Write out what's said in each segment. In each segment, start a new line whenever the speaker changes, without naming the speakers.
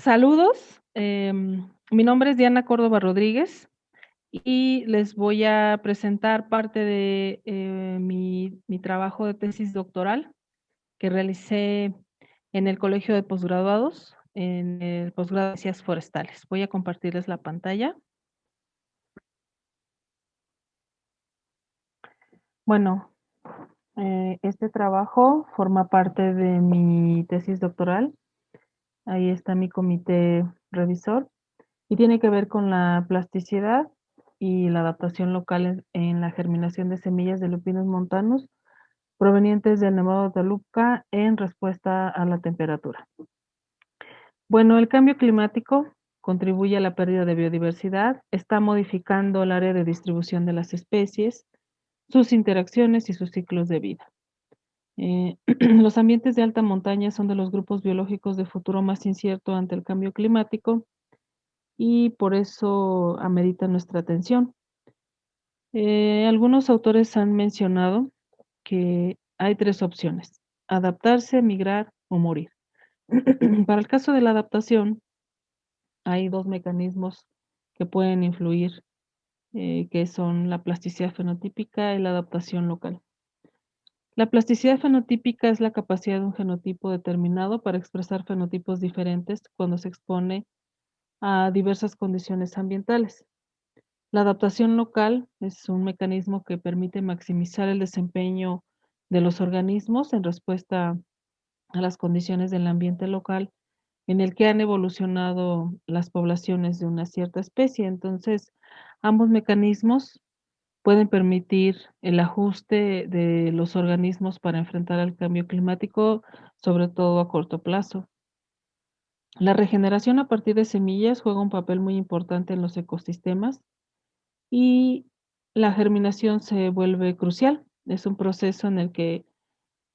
Saludos, mi nombre es Diana Córdoba Rodríguez y les voy a presentar parte de mi trabajo de tesis doctoral que realicé en el Colegio de Posgraduados, en el posgrado de Ciencias Forestales. Voy a compartirles la pantalla. Bueno, este trabajo forma parte de mi tesis doctoral. Ahí está mi comité revisor. Y tiene que ver con la plasticidad y la adaptación local en la germinación de semillas de lupinos montanos provenientes del Nevado de Toluca en respuesta a la temperatura. Bueno, el cambio climático contribuye a la pérdida de biodiversidad, está modificando el área de distribución de las especies, sus interacciones y sus ciclos de vida. Los ambientes de alta montaña son de los grupos biológicos de futuro más incierto ante el cambio climático y por eso amerita nuestra atención. Algunos autores han mencionado que hay tres opciones: adaptarse, migrar o morir. Para el caso de la adaptación, hay dos mecanismos que pueden influir, que son la plasticidad fenotípica y la adaptación local. La plasticidad fenotípica es la capacidad de un genotipo determinado para expresar fenotipos diferentes cuando se expone a diversas condiciones ambientales. La adaptación local es un mecanismo que permite maximizar el desempeño de los organismos en respuesta a las condiciones del ambiente local en el que han evolucionado las poblaciones de una cierta especie. Entonces, ambos mecanismos pueden permitir el ajuste de los organismos para enfrentar el cambio climático, sobre todo a corto plazo. La regeneración a partir de semillas juega un papel muy importante en los ecosistemas y la germinación se vuelve crucial. Es un proceso en el que,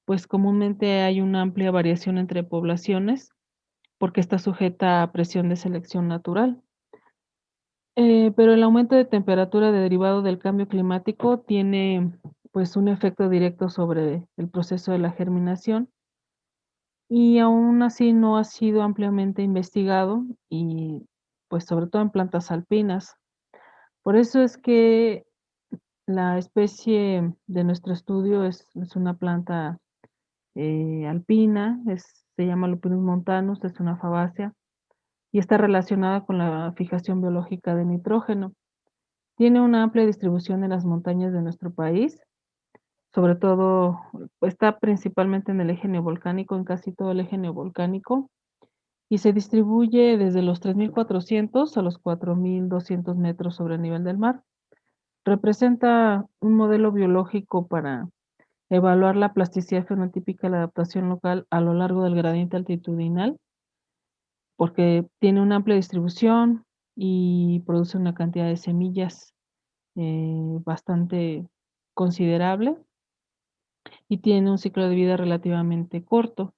pues, comúnmente hay una amplia variación entre poblaciones porque está sujeta a presión de selección natural. Pero el aumento de temperatura derivado del cambio climático tiene, pues, un efecto directo sobre el proceso de la germinación y aún así no ha sido ampliamente investigado y, pues, sobre todo en plantas alpinas. Por eso es que la especie de nuestro estudio es una planta alpina, se llama Lupinus montanus, es una fabácea y está relacionada con la fijación biológica de nitrógeno. Tiene una amplia distribución en las montañas de nuestro país, sobre todo está principalmente en el eje neovolcánico, en casi todo el eje neovolcánico, y se distribuye desde los 3.400 a los 4.200 metros sobre el nivel del mar. Representa un modelo biológico para evaluar la plasticidad fenotípica y la adaptación local a lo largo del gradiente altitudinal, porque tiene una amplia distribución y produce una cantidad de semillas bastante considerable y tiene un ciclo de vida relativamente corto.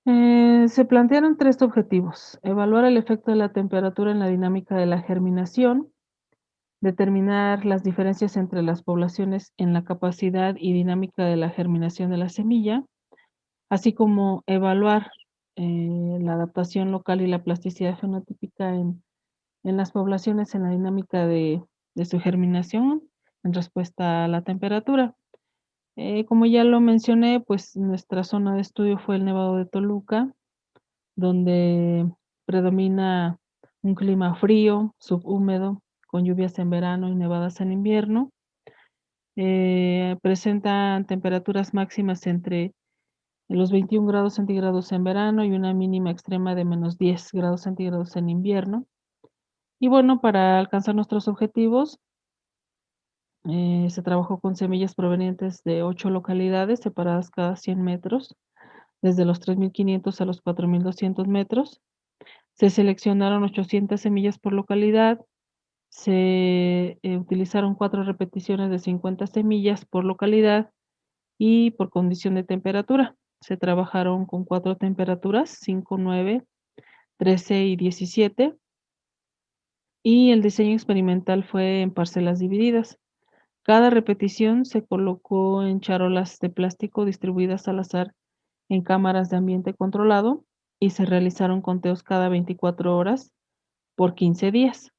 Se plantearon tres objetivos: evaluar el efecto de la temperatura en la dinámica de la germinación, determinar las diferencias entre las poblaciones en la capacidad y dinámica de la germinación de la semilla, así como evaluar la adaptación local y la plasticidad fenotípica en las poblaciones en la dinámica de su germinación en respuesta a la temperatura. Como ya lo mencioné, pues nuestra zona de estudio fue el Nevado de Toluca, donde predomina un clima frío, subhúmedo, con lluvias en verano y nevadas en invierno. Presentan temperaturas máximas entre los 21 grados centígrados en verano y una mínima extrema de menos 10 grados centígrados en invierno. Y bueno, para alcanzar nuestros objetivos, se trabajó con semillas provenientes de 8 localidades separadas cada 100 metros, desde los 3.500 a los 4.200 metros. Se seleccionaron 800 semillas por localidad, se utilizaron 4 repeticiones de 50 semillas por localidad y por condición de temperatura. Se trabajaron con 4 temperaturas: 5, 9, 13 y 17, y el diseño experimental fue en parcelas divididas. Cada repetición se colocó en charolas de plástico distribuidas al azar en cámaras de ambiente controlado y se realizaron conteos cada 24 horas por 15 días.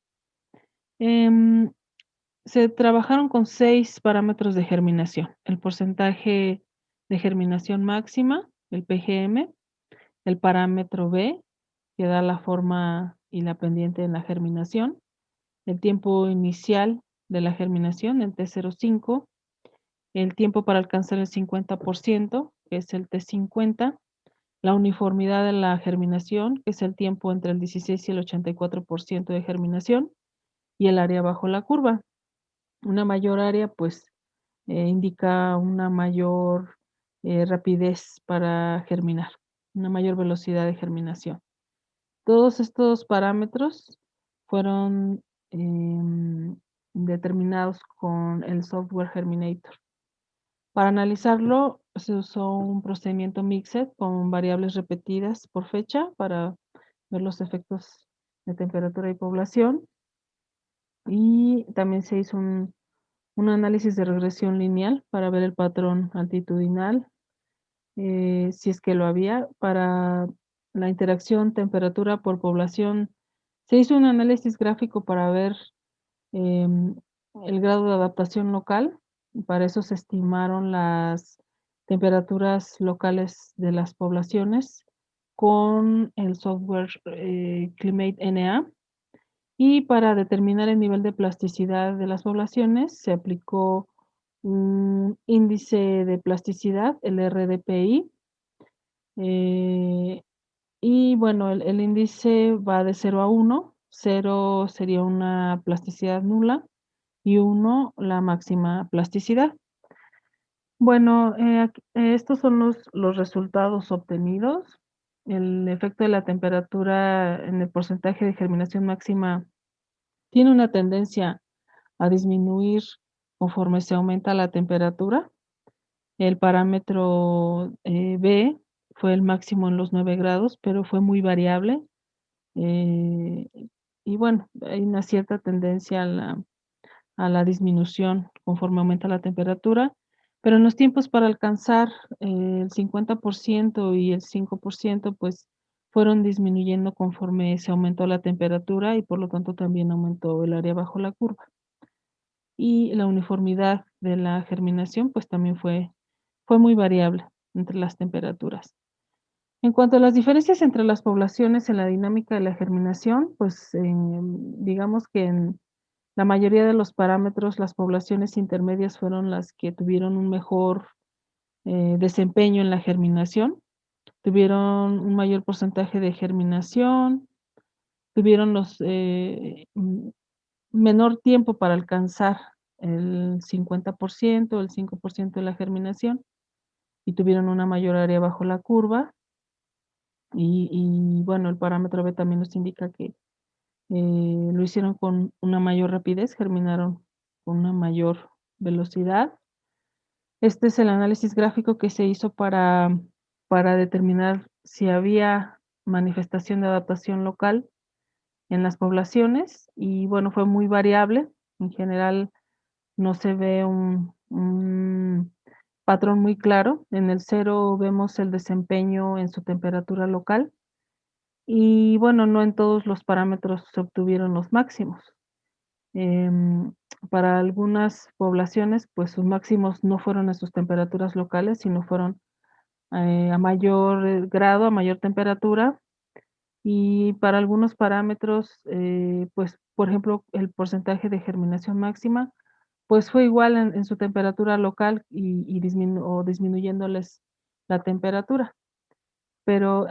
Se trabajaron con 6 parámetros de germinación: el porcentaje de germinación máxima, el PGM, el parámetro B, que da la forma y la pendiente en la germinación, el tiempo inicial de la germinación, el T05, el tiempo para alcanzar el 50%, que es el T50, la uniformidad de la germinación, que es el tiempo entre el 16 y el 84% de germinación, y el área bajo la curva. Una mayor área, pues, indica una mayor rapidez para germinar, una mayor velocidad de germinación. Todos estos parámetros fueron determinados con el software Germinator. Para analizarlo, se usó un procedimiento mixed con variables repetidas por fecha para ver los efectos de temperatura y población. Y también se hizo un análisis de regresión lineal para ver el patrón altitudinal, si es que lo había. Para la interacción temperatura por población, se hizo un análisis gráfico para ver em, el grado de adaptación local. Para eso se estimaron las temperaturas locales de las poblaciones con el software Climate NA. Y para determinar el nivel de plasticidad de las poblaciones, se aplicó un índice de plasticidad, el RDPI. eh, y bueno, el índice va de 0 a 1. 0 sería una plasticidad nula y 1 la máxima plasticidad. Bueno, estos son los resultados obtenidos. El efecto de la temperatura en el porcentaje de germinación máxima tiene una tendencia a disminuir conforme se aumenta la temperatura. El parámetro B fue el máximo en los 9 grados, pero fue muy variable. eh, y bueno, hay una cierta tendencia a la disminución conforme aumenta la temperatura, pero en los tiempos para alcanzar el 50% y el 5%, pues fueron disminuyendo conforme se aumentó la temperatura y por lo tanto también aumentó el área bajo la curva. Y la uniformidad de la germinación, pues también fue muy variable entre las temperaturas. En cuanto a las diferencias entre las poblaciones en la dinámica de la germinación, pues digamos que en la mayoría de los parámetros, las poblaciones intermedias fueron las que tuvieron un mejor desempeño en la germinación, tuvieron un mayor porcentaje de germinación, tuvieron menor tiempo para alcanzar el 50%, el 5% de la germinación, y tuvieron una mayor área bajo la curva. Y bueno, el parámetro B también nos indica que lo hicieron con una mayor rapidez, germinaron con una mayor velocidad. Este es el análisis gráfico que se hizo para determinar si había manifestación de adaptación local en las poblaciones y bueno, fue muy variable. En general no se ve un patrón muy claro. En el 0 vemos el desempeño en su temperatura local y bueno, no en todos los parámetros se obtuvieron los máximos. Em, para algunas poblaciones, pues sus máximos no fueron en sus temperaturas locales, sino fueron a mayor grado, a mayor temperatura. Y para algunos parámetros, pues por ejemplo, el porcentaje de germinación máxima, pues fue igual en su temperatura local y o disminuyéndoles la temperatura. Pero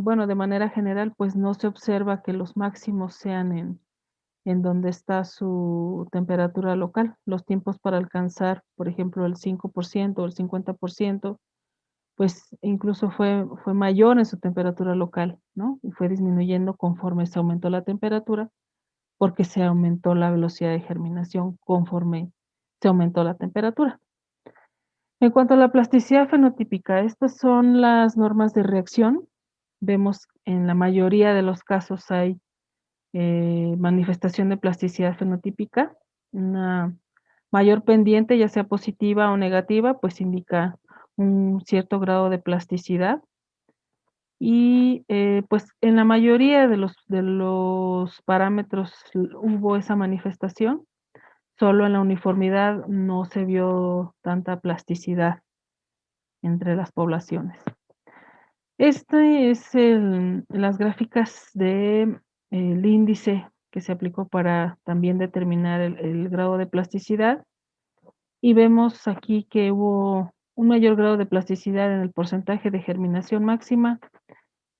bueno, de manera general, pues no se observa que los máximos sean en donde está su temperatura local. Los tiempos para alcanzar, por ejemplo, el 5% o el 50%, pues incluso fue mayor en su temperatura local, ¿no? Y fue disminuyendo conforme se aumentó la temperatura, porque se aumentó la velocidad de germinación conforme se aumentó la temperatura. En cuanto a la plasticidad fenotípica, estas son las normas de reacción. Vemos en la mayoría de los casos hay manifestación de plasticidad fenotípica. Una mayor pendiente, ya sea positiva o negativa, pues indica un cierto grado de plasticidad. Y, pues, en la mayoría de los parámetros hubo esa manifestación, solo en la uniformidad no se vio tanta plasticidad entre las poblaciones. Este es las gráficas de el índice que se aplicó para también determinar el grado de plasticidad, y vemos aquí que hubo un mayor grado de plasticidad en el porcentaje de germinación máxima,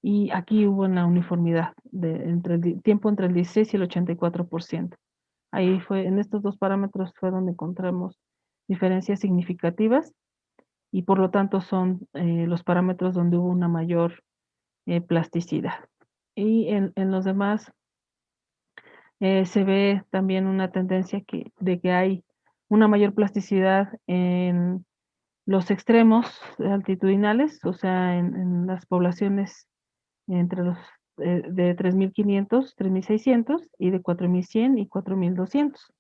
y aquí hubo una uniformidad entre el tiempo entre el 16 y el 84%. Ahí fue, en estos dos parámetros fue donde encontramos diferencias significativas, y por lo tanto son los parámetros donde hubo una mayor plasticidad. Y en los demás se ve también una tendencia de que hay una mayor plasticidad en los extremos altitudinales, o sea, en las poblaciones entre los de 3.500, 3.600 y de 4.100 y 4.200.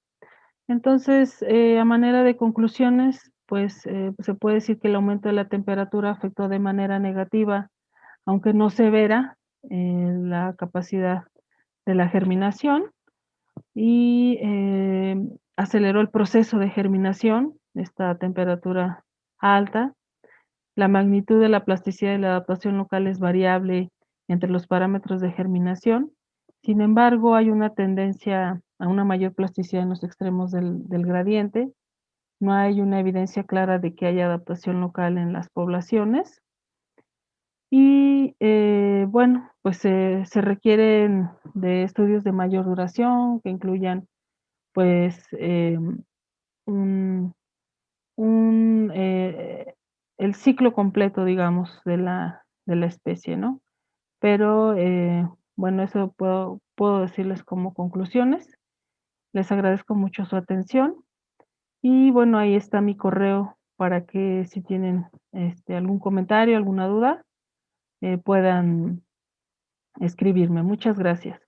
Entonces, a manera de conclusiones, pues se puede decir que el aumento de la temperatura afectó de manera negativa, aunque no severa, la capacidad de la germinación, y aceleró el proceso de germinación, esta temperatura alta. La magnitud de la plasticidad y la adaptación local es variable entre los parámetros de germinación. Sin embargo, hay una tendencia a una mayor plasticidad en los extremos del gradiente. No hay una evidencia clara de que haya adaptación local en las poblaciones. Y bueno, pues se requieren de estudios de mayor duración que incluyan pues un, un, el ciclo completo, digamos, de la especie, ¿no? Pero bueno, eso puedo decirles como conclusiones. Les agradezco mucho su atención, y bueno, ahí está mi correo para que si tienen algún comentario, alguna duda, puedan escribirme. Muchas gracias.